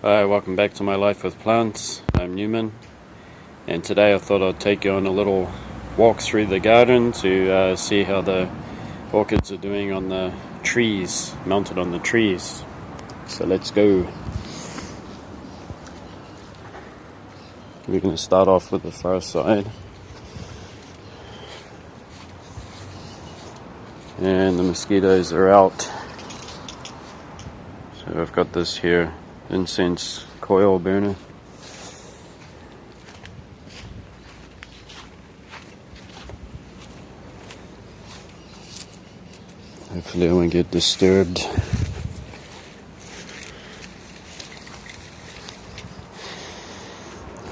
Hi, welcome back to My Life with Plants. I'm Newman, and today I thought I'd take you on a little walk through the garden to see how the orchids are doing on the trees, mounted on the trees. So let's go. We're going to start off with the far side. And the mosquitoes are out. So I've got this here, incense coil burner. Hopefully I won't get disturbed.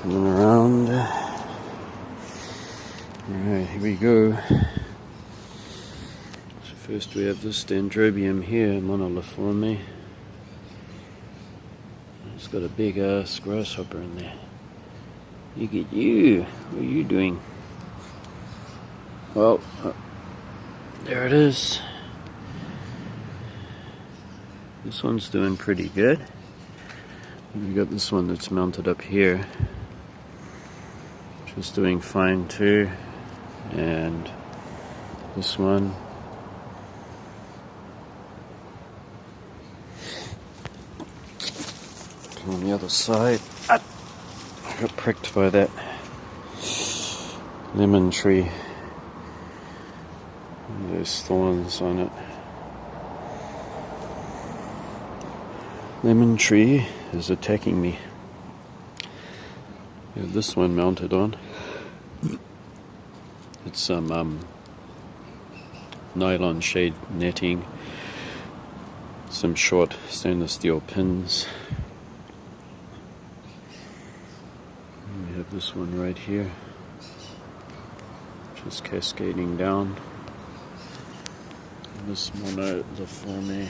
Coming around. Alright, here we go. So first we have this Dendrobium here, moniliformes. It's got a big ass grasshopper in there. Look at you. What are you doing? Well, there it is. This one's doing pretty good. We got this one that's mounted up here, which is doing fine too. And this one. On the other side, I got pricked by that lemon tree. There's thorns on it. Lemon tree is attacking me. We have this one mounted on. It's some nylon shade netting, some short stainless steel pins. We have this one right here, just cascading down. And this moniliforme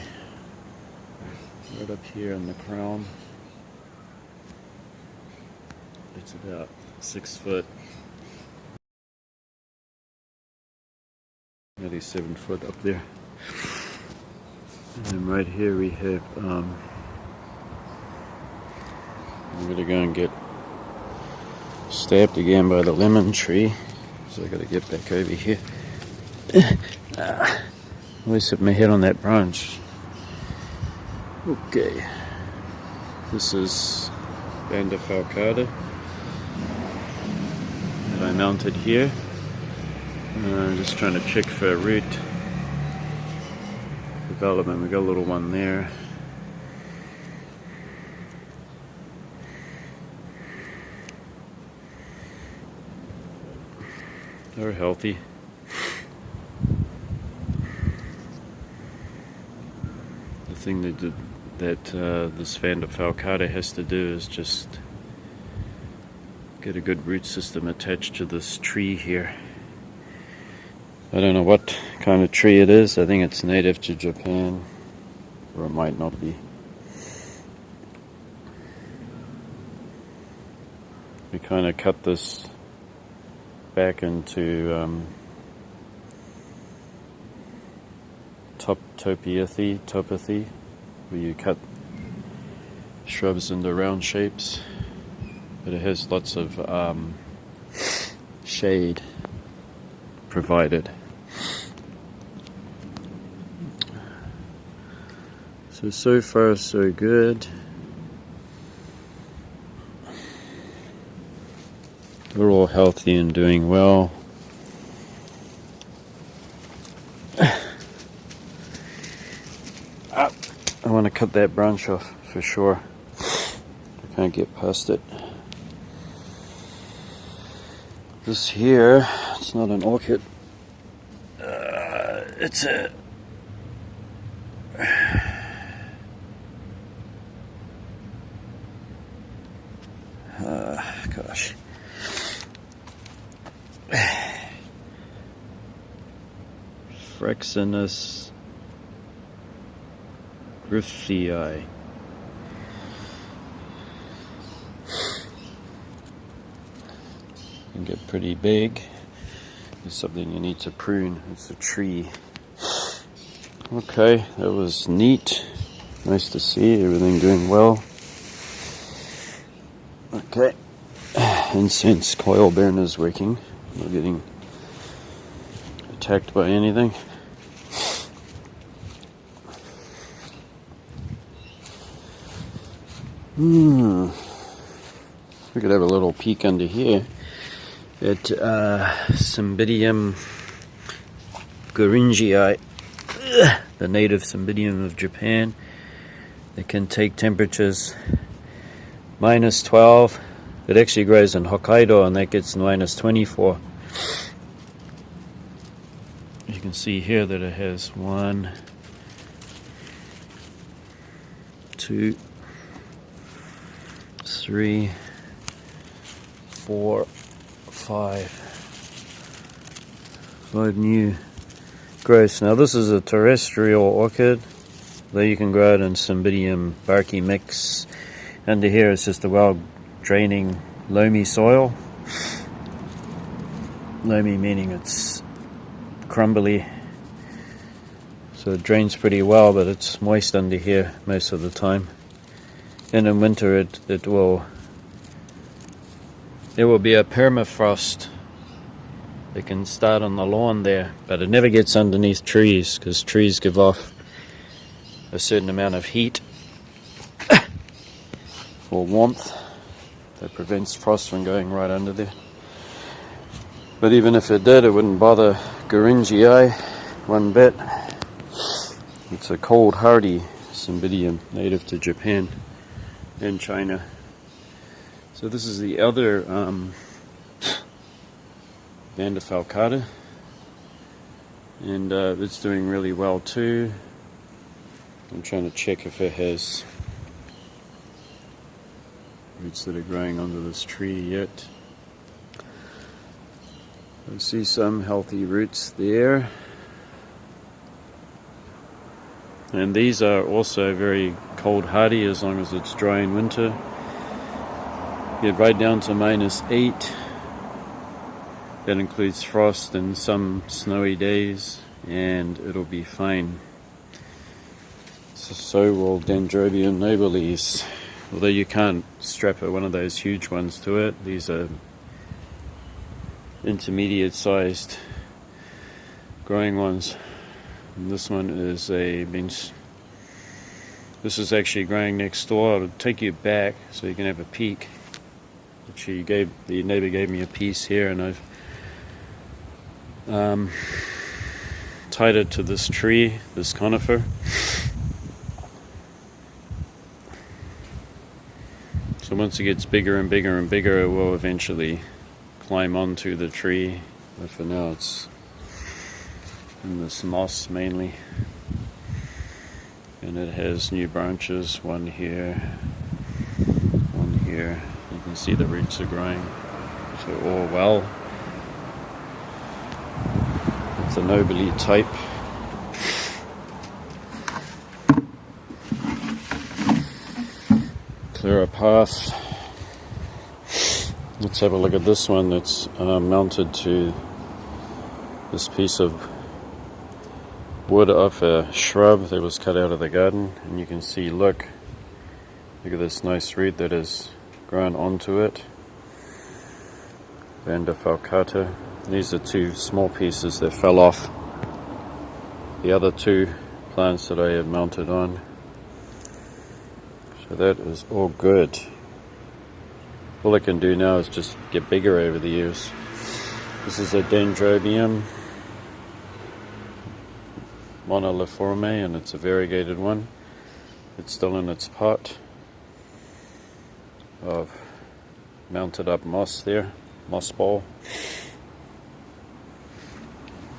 right up here in the crown. It's about 6 foot, nearly 7 foot up there. And then right here we have, I'm gonna go and get stabbed again by the lemon tree, so I gotta get back over here. Always hit my head on that branch. Okay, this is Banda falcata that I mounted here. I'm just trying to check for root development. We got a little one there. They're healthy. The thing that this Vanda falcata has to do is just get a good root system attached to this tree here. I don't know what kind of tree it is. I think it's native to Japan, or it might not be. We kind of cut this back into topathy, where you cut shrubs into round shapes, but it has lots of shade provided. So far so good. They're all healthy and doing well. I want to cut that branch off for sure. I can't get past it. This here, it's not an orchid. It's a gosh. Fraxinus Griffii. Can get pretty big. It's something you need to prune. It's a tree. Okay, that was neat. Nice to see everything doing well. Okay, incense coil burner's working, not getting attacked by anything. We could have a little peek under here at Cymbidium guringii, the native Cymbidium of Japan. It can take temperatures -12. It actually grows in Hokkaido, and that gets -24. You can see here that it has 1, 2, 3, 4, 5 new growths. Now this is a terrestrial orchid, though you can grow it in Cymbidium barky mix. Under here it's just a well draining loamy soil. Loamy meaning it's crumbly, so it drains pretty well, but it's moist under here most of the time. And in winter it will be a permafrost. It can start on the lawn there, but it never gets underneath trees, because trees give off a certain amount of heat or warmth that prevents frost from going right under there. But even if it did, it wouldn't bother guringii one bit. It's a cold hardy Cymbidium native to Japan and China. So this is the other Vanda falcata, and it's doing really well too. I'm trying to check if it has roots that are growing onto this tree yet. I see some healthy roots there. And these are also very cold hardy as long as it's dry in winter. Get right down to -8. That includes frost and some snowy days, and it'll be fine. So will Dendrobium nobilis, although you can't strap one of those huge ones to it. These are intermediate sized growing ones. And this one is this is actually growing next door. I'll take you back so you can have a peek. The neighbor gave me a piece here, and I've tied it to this tree, this conifer. So once it gets bigger and bigger and bigger, it will eventually climb onto the tree. But for now it's in this moss mainly. And it has new branches, one here, one here. You can see the roots are growing, so all well. It's a nobile type. Clear a path. Let's have a look at this one that's mounted to this piece of wood off a shrub that was cut out of the garden, and you can see, look at this nice root that has grown onto it. Vanda falcata. These are 2 small pieces that fell off the other 2 plants that I had mounted on. So that is all good. All I can do now is just get bigger over the years. This is a Dendrobium moniliformes, and it's a variegated one. It's still in its pot of mounted up moss there, moss ball.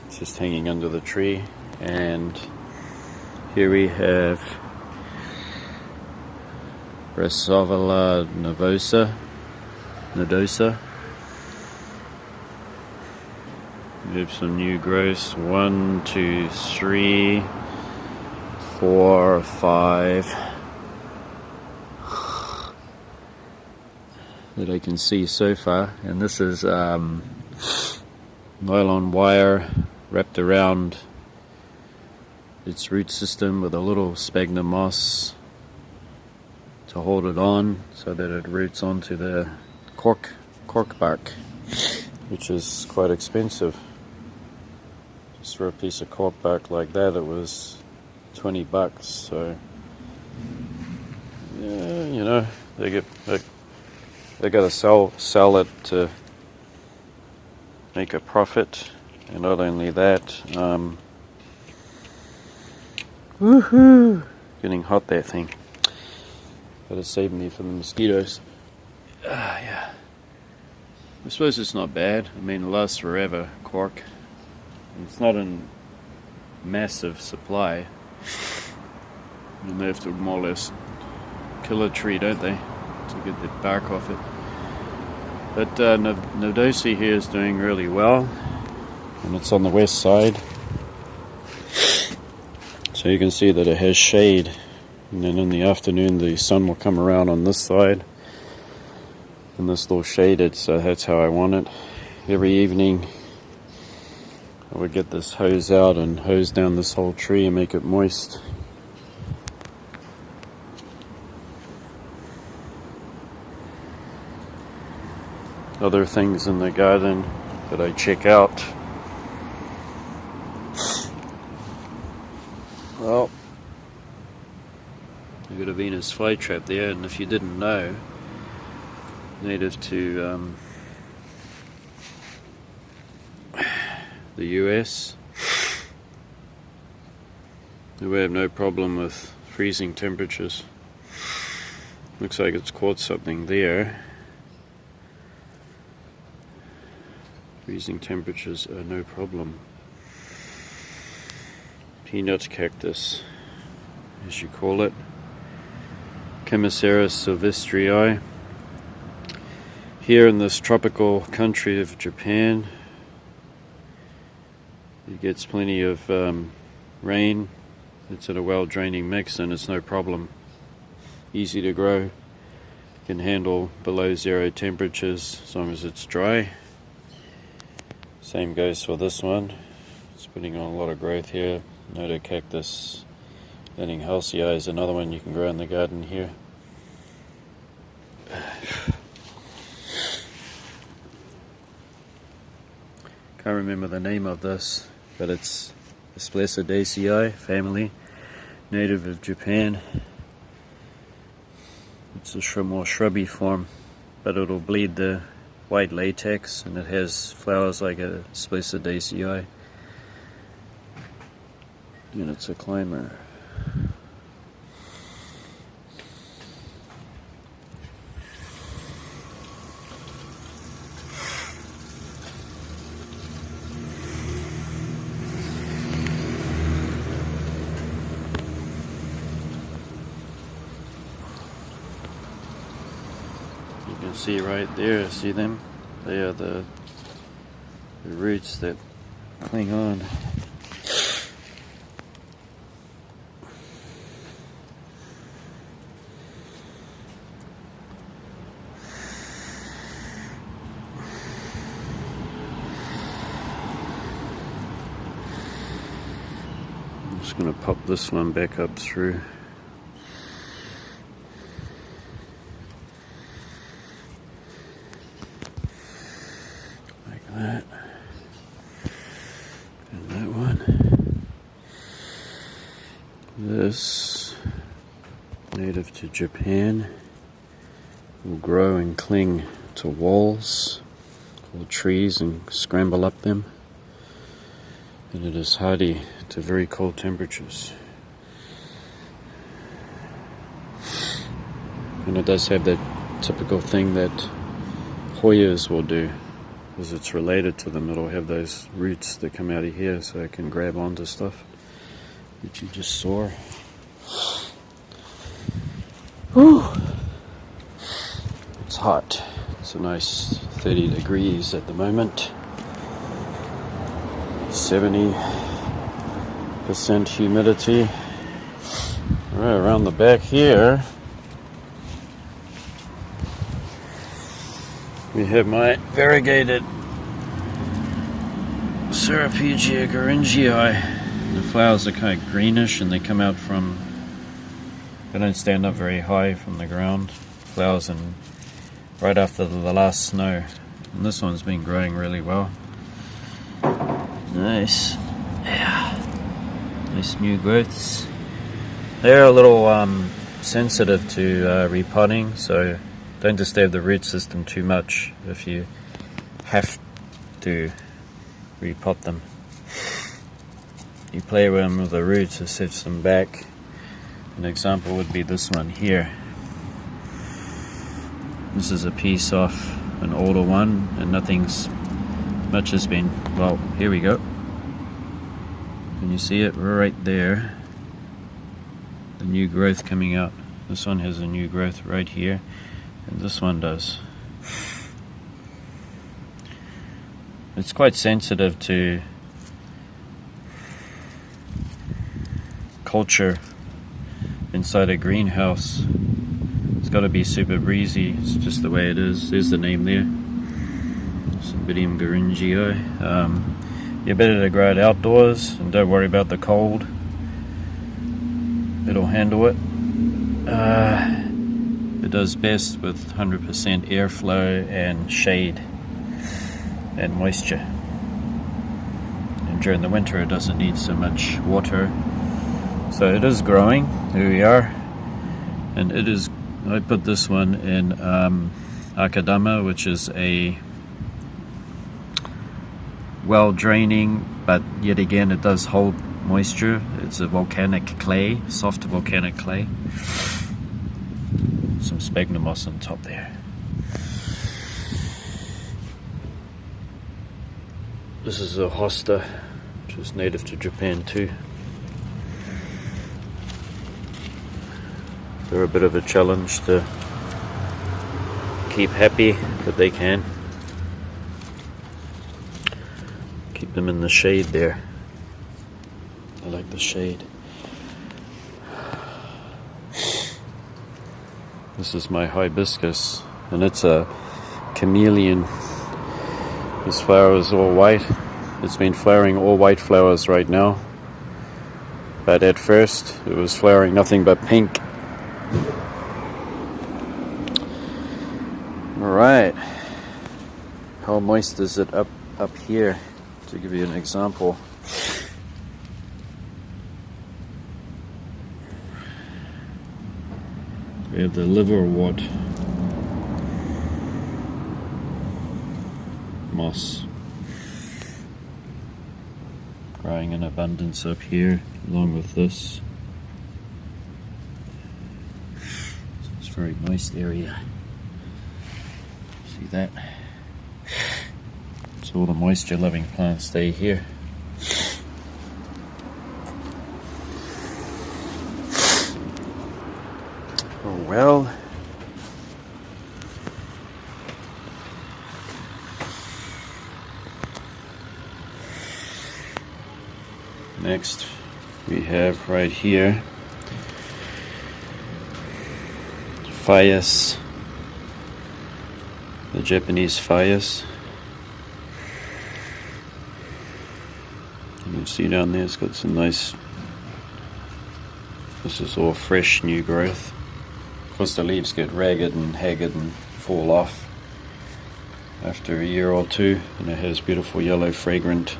It's just hanging under the tree. And here we have brassavola nodosa. We have some new growths. 1, 2, 3, 4, 5 that I can see so far. And this is nylon wire wrapped around its root system with a little sphagnum moss to hold it on so that it roots onto the cork bark, which is quite expensive. Just for a piece of cork bark like that, it was $20. So yeah, you know, they got to sell it to make a profit, and not only that, woohoo! Getting hot, that thing. Gotta save me from the mosquitoes. Yeah. I suppose it's not bad. I mean, it lasts forever, cork. It's not in massive supply. And they have to more or less kill a tree, don't they, to get the bark off it. But nodosa here is doing really well, and it's on the west side. So you can see that it has shade, and then in the afternoon the sun will come around on this side, and this little shaded, so that's how I want it. Every evening I would get this hose out and hose down this whole tree and make it moist. Other things in the garden that I check out. Well, I've got a Venus flytrap there, and if you didn't know, native to the US, we have no problem with freezing temperatures. Looks like it's caught something there. Freezing temperatures are no problem. Peanut cactus, as you call it. Chemaceras sylvestrii. Here in this tropical country of Japan, it gets plenty of rain. It's in a well-draining mix, and it's no problem. Easy to grow. Can handle below 0 temperatures as long as it's dry. Same goes for this one. It's putting on a lot of growth here. Nodo cactus, letting halcyon is another one you can grow in the garden here. Can't remember the name of this, but it's the Spathiphyllum family, native of Japan. It's a more shrubby form, but it'll bleed the white latex, and it has flowers like a Spathiphyllum, and it's a climber. You can see right there, see them? They are the roots that cling on. I'm just going to pop this one back up through. That and that one. This, native to Japan, will grow and cling to walls or trees and scramble up them, and it is hardy to very cold temperatures. And it does have that typical thing that Hoyas will do. Because it's related to them, it'll have those roots that come out of here so it can grab onto stuff that you just saw. Whew. It's hot. It's a nice 30 degrees at the moment. 70% humidity. Right around the back here, we have my variegated Serrapegia garringii. The flowers are kind of greenish, and they come out from They don't stand up very high from the ground. Flowers in right after the last snow. And this one's been growing really well. Nice. Yeah. Nice new growths. They're a little sensitive to repotting, so don't disturb the root system too much if you have to repot them. You play around with the roots to set them back. An example would be this one here. This is a piece off an older one, and much has been, well, here we go. Can you see it right there? The new growth coming out. This one has a new growth right here, and this one does. It's quite sensitive to culture inside a greenhouse. It's got to be super breezy. It's just the way it is. There's the name there. Sidium garingii. You're better to grow it outdoors and don't worry about the cold. It'll handle it. It does best with 100% airflow and shade and moisture. And during the winter it doesn't need so much water. So it is growing. Here we are. And it is, I put this one in Akadama, which is a well draining, but yet again it does hold moisture. It's a volcanic clay, soft volcanic clay. Some sphagnum moss on top there. This is a hosta, which is native to Japan too. They're a bit of a challenge to keep happy, but they can. Keep them in the shade there. I like the shade. This is my hibiscus, and it's a chameleon. This flower is all white. It's been flowering all white flowers right now. But at first, it was flowering nothing but pink. Alright. How moist is it up here? To give you an example. We have the liverwort moss growing in abundance up here, along with this. So it's a very moist area. See that? So all the moisture loving plants stay here. Oh well. Next we have right here Fias, the Japanese Fias. You can see down there it's got some nice, this is all fresh new growth. Of course the leaves get ragged and haggard and fall off after a year or two, and it has beautiful yellow fragrant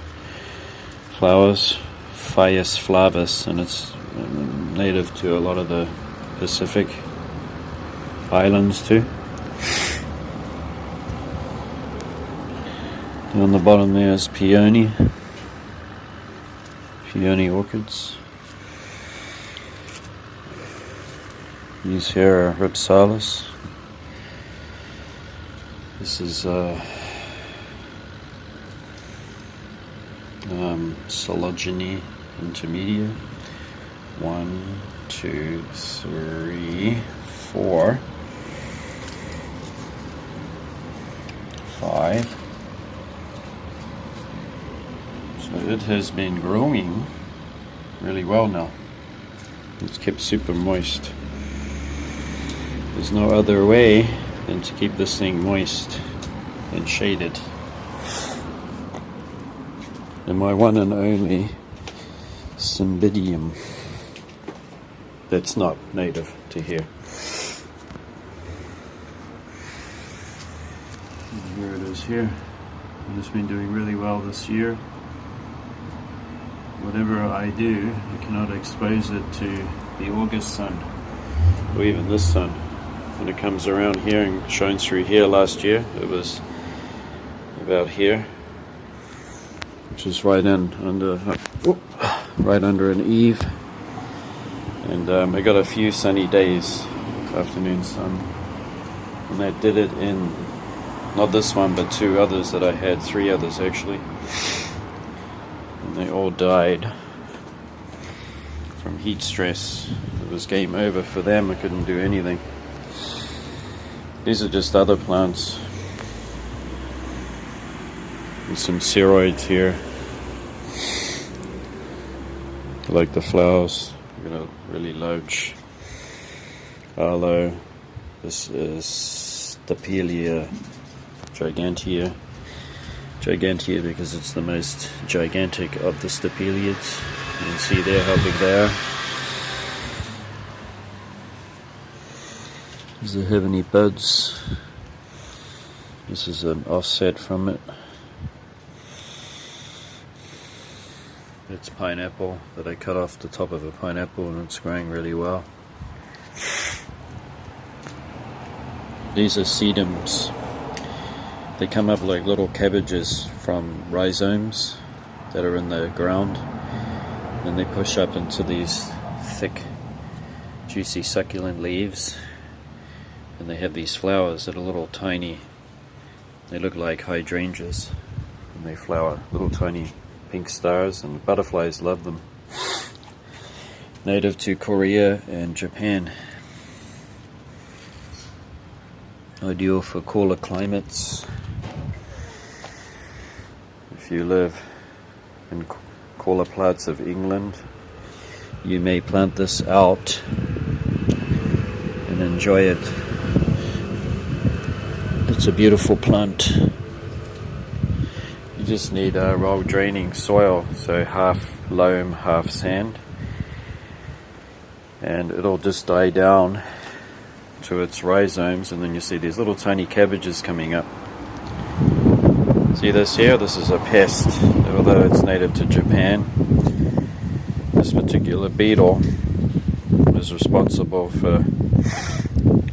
flowers. Fias flavus, and it's native to a lot of the Pacific islands too. Down the bottom there is peony orchids. These here are ripsalis. This is Sologeny intermedia. 1, 2, 3, 4, 5. So it has been growing really well now. It's kept super moist. There's no other way than to keep this thing moist and shaded. And my one and only Cymbidium. that's not native to here. And here it is here. It's been doing really well this year. Whatever I do, I cannot expose it to the August sun, or even this sun. When it comes around here and shines through here last year, it was about here, which is right under an eave. And I got a few sunny days, afternoon sun, and that did it in, not this one, but two others that I had, three others actually. And they all died from heat stress. It was game over for them. I couldn't do anything. These are just other plants. And some ceroids here. I like the flowers. I've got a really large aloe. This is Stapelia gigantea. Gigantea because it's the most gigantic of the stapeliads. You can see there how big they are. Does it have any buds? This is an offset from it. It's pineapple that I cut off the top of a pineapple, and it's growing really well. These are Sidiums. They come up like little cabbages from rhizomes that are in the ground, and they push up into these thick, juicy, succulent leaves, and they have these flowers that are little tiny. They look like hydrangeas, and they flower little tiny pink stars, and butterflies love them. Native to Korea and Japan. Ideal for cooler climates. If you live in cooler parts of England, you may plant this out and enjoy it. It's a beautiful plant. You just need a well draining soil, so half loam, half sand, and it'll just die down to its rhizomes, and then you see these little tiny cabbages coming up. See this here? This is a pest, although it's native to Japan. This particular beetle is responsible for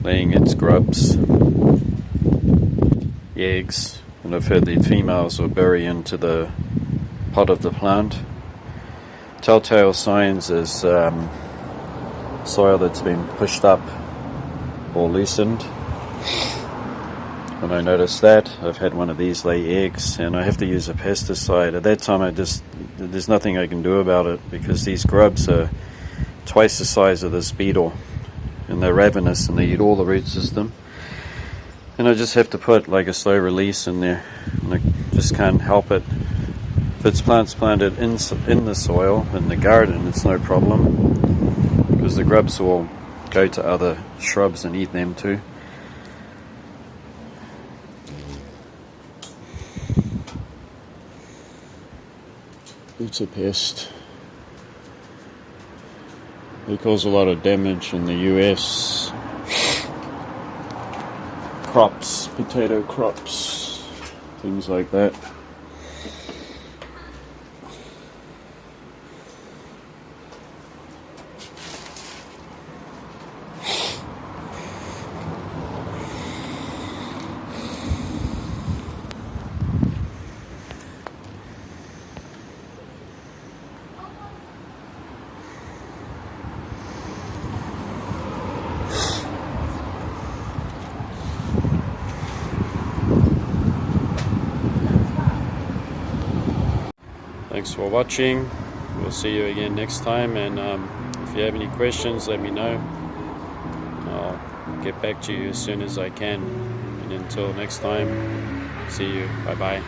laying its grubs, eggs, and I've heard the females will bury into the pot of the plant. Telltale signs is soil that's been pushed up or loosened. When I notice that, I've had one of these lay eggs, and I have to use a pesticide. At that time, there's nothing I can do about it, because these grubs are twice the size of this beetle, and they're ravenous, and they eat all the root system. And I just have to put like a slow release in there, and I just can't help it. If it's plants planted in the soil, in the garden, it's no problem, because the grubs will go to other shrubs and eat them too. It's a pest. They cause a lot of damage in the US. Crops, potato crops, things like that. Thanks for watching. We'll see you again next time, and if you have any questions, let me know. I'll get back to you as soon as I can. And until next time, see you. Bye bye.